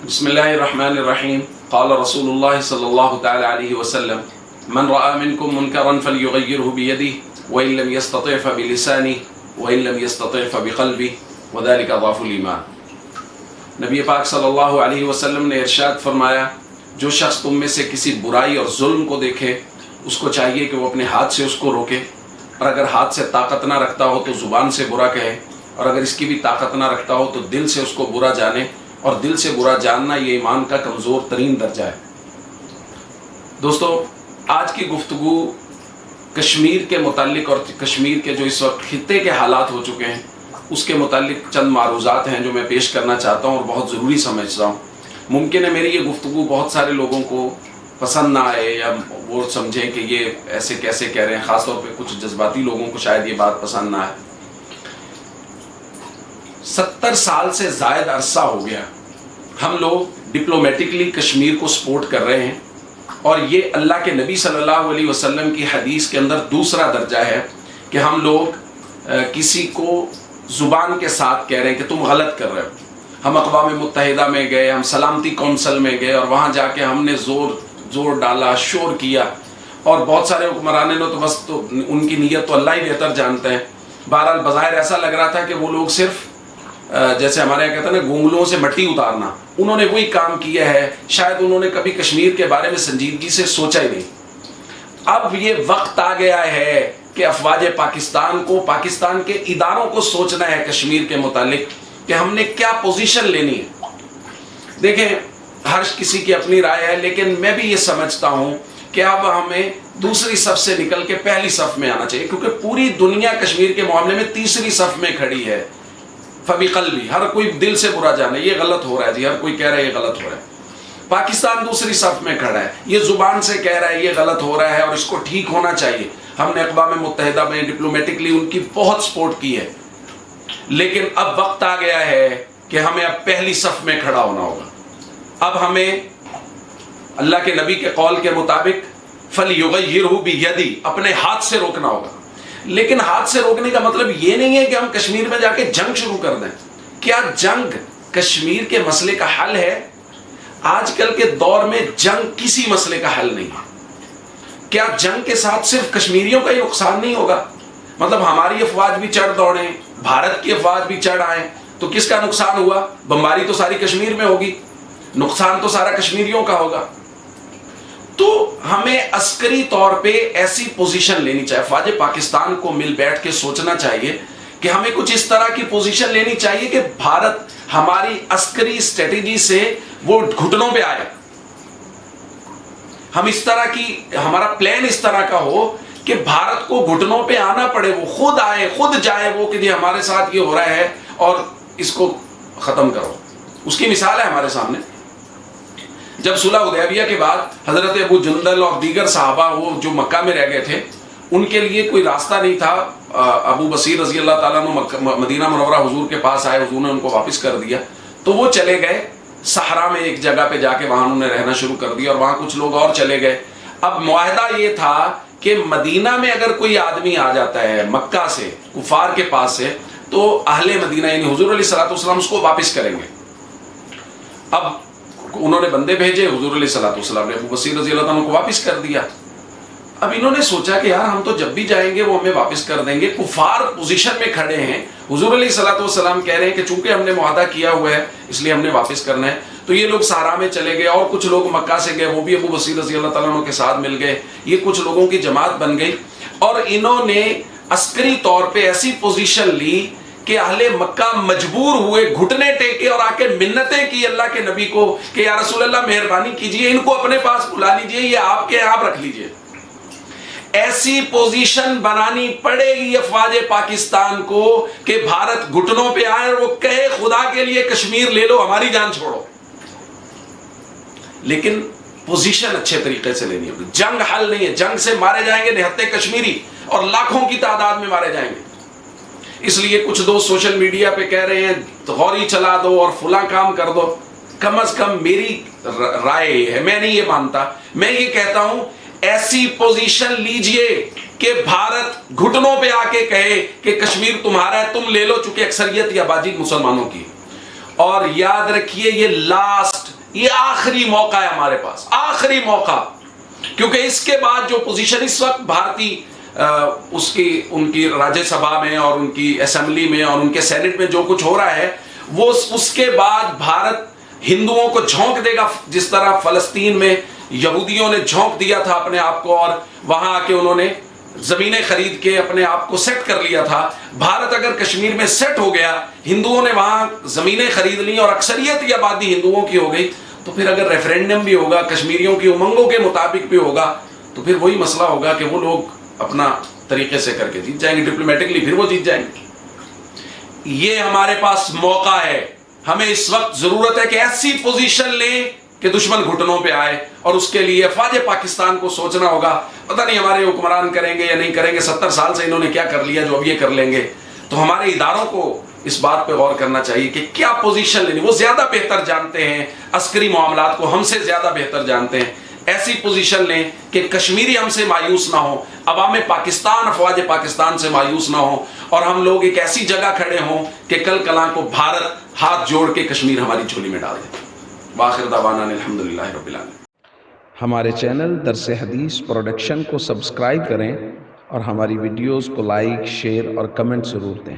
بسم اللہ الرحمن الرحیم قال رسول اللہ صلی اللہ تعالی علیہ وسلم من رأى منکم منکرا فلیغیرہ بیدہ وإن لم یستطع فبلسانہ وإن لم یستطع فبقلبہ وذلک اضعف الایمان۔ نبی پاک صلی اللہ علیہ وسلم نے ارشاد فرمایا، جو شخص تم میں سے کسی برائی اور ظلم کو دیکھے اس کو چاہیے کہ وہ اپنے ہاتھ سے اس کو روکے، اور اگر ہاتھ سے طاقت نہ رکھتا ہو تو زبان سے برا کہے، اور اگر اس کی بھی طاقت نہ رکھتا ہو تو دل سے اس کو برا جانے، اور دل سے برا جاننا یہ ایمان کا کمزور ترین درجہ ہے۔ دوستو، آج کی گفتگو کشمیر کے متعلق اور کشمیر کے جو اس وقت خطے کے حالات ہو چکے ہیں اس کے متعلق چند معروضات ہیں جو میں پیش کرنا چاہتا ہوں اور بہت ضروری سمجھتا ہوں۔ ممکن ہے میری یہ گفتگو بہت سارے لوگوں کو پسند نہ آئے یا وہ سمجھیں کہ یہ ایسے کیسے کہہ رہے ہیں، خاص طور پہ کچھ جذباتی لوگوں کو شاید یہ بات پسند نہ آئے۔ 70 سال سے زائد عرصہ ہو گیا ہم لوگ ڈپلومیٹکلی کشمیر کو سپورٹ کر رہے ہیں، اور یہ اللہ کے نبی صلی اللہ علیہ وسلم کی حدیث کے اندر دوسرا درجہ ہے کہ ہم لوگ کسی کو زبان کے ساتھ کہہ رہے ہیں کہ تم غلط کر رہے ہو۔ ہم اقوام متحدہ میں گئے، ہم سلامتی کونسل میں گئے، اور وہاں جا کے ہم نے زور ڈالا، شور کیا، اور بہت سارے حکمرانوں نے تو بس ان کی نیت تو اللہ ہی بہتر جانتے ہیں۔ بہرحال بظاہر ایسا لگ رہا تھا کہ وہ لوگ صرف جیسے ہمارے یہاں کہتے ہیں نا گونگلوں سے مٹی اتارنا، انہوں نے وہی کام کیا ہے، شاید انہوں نے کبھی کشمیر کے بارے میں سنجیدگی سے سوچا ہی نہیں۔ اب یہ وقت آ گیا ہے کہ افواج پاکستان کو، پاکستان کے اداروں کو سوچنا ہے کشمیر کے متعلق کہ ہم نے کیا پوزیشن لینی ہے۔ دیکھیں، ہر کسی کی اپنی رائے ہے، لیکن میں بھی یہ سمجھتا ہوں کہ اب ہمیں دوسری صف سے نکل کے پہلی صف میں آنا چاہیے، کیونکہ پوری دنیا کشمیر کے معاملے میں تیسری صف میں کھڑی ہے۔ فبقلبی، ہر کوئی دل سے برا جانے یہ غلط ہو رہا ہے، جی ہر کوئی کہہ رہا ہے یہ غلط ہو رہا ہے۔ پاکستان دوسری صف میں کھڑا ہے، یہ زبان سے کہہ رہا ہے یہ غلط ہو رہا ہے اور اس کو ٹھیک ہونا چاہیے۔ ہم نے اقوام متحدہ میں ڈپلومیٹکلی ان کی بہت سپورٹ کی ہے، لیکن اب وقت آ گیا ہے کہ ہمیں اب پہلی صف میں کھڑا ہونا ہوگا۔ اب ہمیں اللہ کے نبی کے قول کے مطابق فَلْيُغَيِّرْهُ بِيَدِهِ، اپنے ہاتھ سے روکنا ہوگا۔ لیکن ہاتھ سے روکنے کا مطلب یہ نہیں ہے کہ ہم کشمیر میں جا کے جنگ شروع کر دیں۔ کیا جنگ کشمیر کے مسئلے کا حل ہے؟ آج کل کے دور میں جنگ کسی مسئلے کا حل نہیں ہے۔ کیا جنگ کے ساتھ صرف کشمیریوں کا ہی نقصان نہیں ہوگا؟ مطلب ہماری افواج بھی چڑھ دوڑیں، بھارت کی افواج بھی چڑھ آئیں تو کس کا نقصان ہوا؟ بمباری تو ساری کشمیر میں ہوگی، نقصان تو سارا کشمیریوں کا ہوگا۔ تو ہمیں عسکری طور پہ ایسی پوزیشن لینی چاہیے، افواج پاکستان کو مل بیٹھ کے سوچنا چاہیے کہ ہمیں کچھ اس طرح کی پوزیشن لینی چاہیے کہ بھارت ہماری عسکری اسٹریٹجی سے وہ گھٹنوں پہ آئے۔ ہم اس طرح کی، ہمارا پلان اس طرح کا ہو کہ بھارت کو گھٹنوں پہ آنا پڑے، وہ خود آئے، خود جائے وہ کہ جی ہمارے ساتھ یہ ہو رہا ہے اور اس کو ختم کرو۔ اس کی مثال ہے ہمارے سامنے، جب صلح حدیبیہ کے بعد حضرت ابو جندل اور دیگر صحابہ وہ جو مکہ میں رہ گئے تھے، ان کے لیے کوئی راستہ نہیں تھا۔ ابو بصیر رضی اللہ تعالیٰ عنہ مدینہ منورہ حضور کے پاس آئے، حضور نے ان کو واپس کر دیا، تو وہ چلے گئے صحرا میں ایک جگہ پہ جا کے وہاں انہوں نے رہنا شروع کر دیا، اور وہاں کچھ لوگ اور چلے گئے۔ اب معاہدہ یہ تھا کہ مدینہ میں اگر کوئی آدمی آ جاتا ہے مکہ سے، کفار کے پاس سے، تو اہل مدینہ یعنی حضور علیہ الصلوۃ والسلام اس کو واپس کریں گے۔ اب انہوں نے بندے بھیجے، حضور علیہ الصلوۃ والسلام نے ابو بصیر رضی اللہ عنہ کو واپس کر دیا۔ اب انہوں نے سوچا کہ یار ہم تو جب بھی جائیں گے وہ ہمیں واپس کر دیں گے، کفار پوزیشن میں کھڑے ہیں، حضور علیہ الصلوۃ والسلام کہہ رہے ہیں کہ چونکہ ہم نے معاہدہ کیا ہوا ہے اس لیے ہم نے واپس کرنا ہے۔ تو یہ لوگ صحرا میں چلے گئے، اور کچھ لوگ مکہ سے گئے، وہ بھی ابو بصیر رضی اللہ تعالیٰ عنہ کے ساتھ مل گئے، یہ کچھ لوگوں کی جماعت بن گئی، اور انہوں نے عسکری طور پہ ایسی پوزیشن لی کہ اہل مکہ مجبور ہوئے، گھٹنے ٹیکے اور آ کے منتیں کی اللہ کے نبی کو کہ یا رسول اللہ مہربانی کیجئے، ان کو اپنے پاس بلا لیجئے، یہ آپ کے آپ رکھ لیجئے۔ ایسی پوزیشن بنانی پڑے گی افواج پاکستان کو کہ بھارت گھٹنوں پہ آئے اور وہ کہے خدا کے لیے کشمیر لے لو، ہماری جان چھوڑو۔ لیکن پوزیشن اچھے طریقے سے لینی ہوگی۔ جنگ حل نہیں ہے، جنگ سے مارے جائیں گے نہتے کشمیری اور لاکھوں کی تعداد میں مارے جائیں گے۔ اس لیے کچھ دوست سوشل میڈیا پہ کہہ رہے ہیں غوری چلا دو اور فلاں کام کر دو۔ کم از کم میری رائے ہے، میں نہیں یہ مانتا، میں یہ کہتا ہوں ایسی پوزیشن لیجئے کہ بھارت گھٹنوں پہ آ کے کہے کہ کشمیر تمہارا ہے، تم لے لو، چونکہ اکثریت یا باجی مسلمانوں کی، اور یاد رکھیے یہ آخری موقع ہے ہمارے پاس، آخری موقع، کیونکہ اس کے بعد جو پوزیشن اس وقت بھارتی ان کی راجیہ سبھا میں اور ان کی اسمبلی میں اور ان کے سینٹ میں جو کچھ ہو رہا ہے، وہ اس کے بعد بھارت ہندوؤں کو جھونک دے گا، جس طرح فلسطین میں یہودیوں نے جھونک دیا تھا اپنے آپ کو اور وہاں آ کے انہوں نے زمینیں خرید کے اپنے آپ کو سیٹ کر لیا تھا۔ بھارت اگر کشمیر میں سیٹ ہو گیا، ہندوؤں نے وہاں زمینیں خرید لی اور اکثریت کی آبادی ہندوؤں کی ہو گئی، تو پھر اگر ریفرینڈم بھی ہوگا، کشمیریوں کی امنگوں کے مطابق بھی ہوگا، تو پھر وہی مسئلہ ہوگا کہ وہ لوگ اپنا طریقے سے کر کے جیت جائیں گے، ڈپلومیٹکلی پھر وہ جیت جائیں گے۔ یہ ہمارے پاس موقع ہے، ہمیں اس وقت ضرورت ہے کہ ایسی پوزیشن لیں کہ دشمن گھٹنوں پہ آئے، اور اس کے لیے افواج پاکستان کو سوچنا ہوگا، پتہ نہیں ہمارے حکمران کریں گے یا نہیں کریں گے، 70 سال سے انہوں نے کیا کر لیا جو اب یہ کر لیں گے۔ تو ہمارے اداروں کو اس بات پہ غور کرنا چاہیے کہ کیا پوزیشن لینی، وہ زیادہ بہتر جانتے ہیں، عسکری معاملات کو ہم سے زیادہ بہتر جانتے ہیں۔ ایسی پوزیشن لیں کہ کشمیری ہم سے مایوس نہ ہوں، عوام پاکستان افواج پاکستان سے مایوس نہ ہوں، اور ہم لوگ ایک ایسی جگہ کھڑے ہوں کہ کل کلاں کو بھارت ہاتھ جوڑ کے کشمیر ہماری جھولی میں ڈال دے۔ وآخر دعوانا الحمدللہ رب العالمین۔ ہمارے چینل درس حدیث پروڈکشن کو سبسکرائب کریں اور ہماری ویڈیوز کو لائک، شیئر اور کمنٹ ضرور دیں۔